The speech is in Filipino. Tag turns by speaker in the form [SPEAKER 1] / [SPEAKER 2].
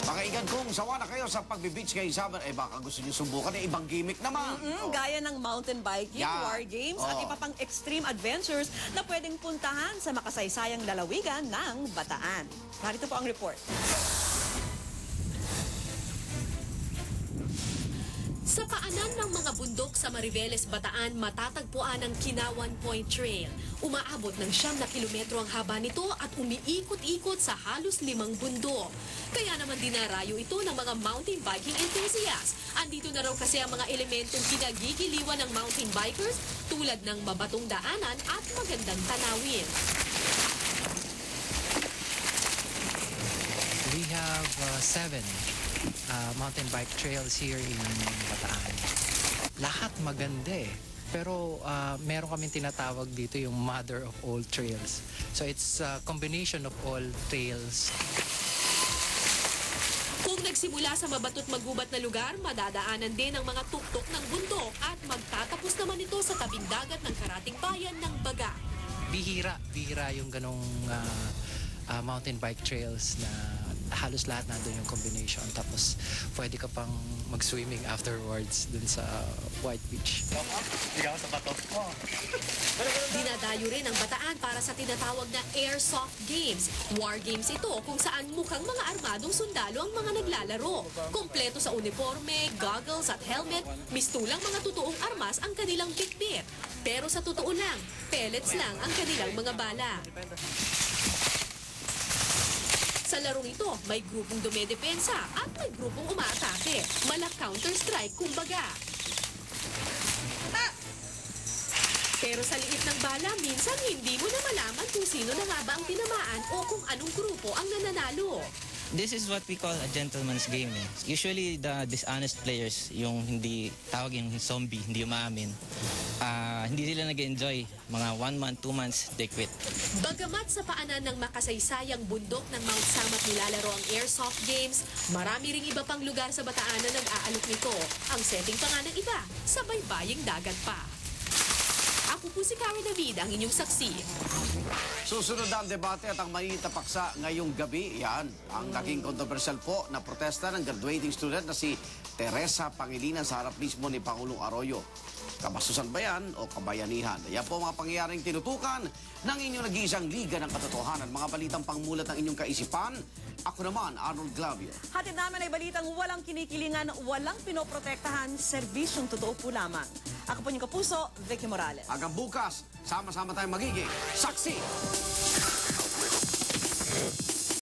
[SPEAKER 1] Mga igan, kung sawa na kayo sa pagbe-beach kayo Summer, baka gusto nyo subukan ibang gimmick naman.
[SPEAKER 2] Gaya ng mountain biking, war games, at iba pang extreme adventures na pwedeng puntahan sa makasaysayang lalawigan ng Bataan. Narito po ang report.
[SPEAKER 3] Sa paanan ng mga bundok sa Mariveles, Bataan, matatagpuan ang Kinawan Point Trail. Umaabot ng 9 kilometro ang haba nito at umiikot-ikot sa halos 5 bundok. Kaya naman dinarayo ito ng mga mountain biking enthusiasts. Andito na raw kasi ang mga elementong pinagigiliwan ng mountain bikers tulad ng mabatong daanan at magandang tanawin.
[SPEAKER 4] We have 7 mountain bike trails here in Bataan. Lahat maganda eh. Pero meron kaming tinatawag dito yung mother of all trails. So it's a combination of all trails.
[SPEAKER 3] Kung nagsimula sa mabatot magubat na lugar, madadaanan din ang mga tuktok ng bundok at magtatapos naman ito sa tabing dagat ng karating bayan ng Baga.
[SPEAKER 4] Bihira yung ganong mountain bike trails na halos lahat nandun yung combination. Tapos pwede ka pang mag-swimming afterwards dun sa White Beach.
[SPEAKER 3] Dinadayo rin ang Bataan para sa tinatawag na airsoft games. War games ito kung saan mukhang mga armadong sundalo ang mga naglalaro. Kompleto sa uniforme, goggles at helmet, mistulang mga totoong armas ang kanilang bitbit. Pero sa totoo lang, pellets lang ang kanilang mga bala. Sa larong ito, may grupong dumedepensa at may grupong umaatake. Mala counter-strike kumbaga. Pero sa liit ng bala, minsan hindi mo na malaman kung sino na nga ba ang tinamaan o kung anong grupo ang nananalo.
[SPEAKER 5] This is what we call a gentleman's game. Usually, the dishonest players, yung hindi tawag yung zombie, hindi umaamin, hindi sila nag-enjoy. Mga 1 month, 2 months, they quit.
[SPEAKER 3] Bagamat sa paanan ng makasaysayang bundok ng Mount Samat nilalaro ang airsoft games, marami ring iba pang lugar sa Bataan na nag-aalok nito. Ang setting pa nga ng iba, sa baybaying dagat pa. Ako po si Cara David, ang inyong saksi.
[SPEAKER 1] Susunod na ang debate at ang mainit na paksa ngayong gabi. Yan, ang naging kontrobersyal po na protesta ng graduating student na si Teresa Pangilinan sa harap mismo ni Pangulong Arroyo. Kabastusan ba yan o kabayanihan? Yan po mga pangyayaring tinutukan ng inyong nag-iisang Liga ng Katotohanan. Mga balitang pangmulat ng inyong kaisipan. Ako naman, Arnold Glavio.
[SPEAKER 2] Hatid namin ay balitang walang kinikilingan, walang pinoprotektahan, serbisyong totoo po lamang. Ako po yung kapuso, Vicky Morales.
[SPEAKER 1] Hanggang bukas, sama-sama tayong magiging saksi!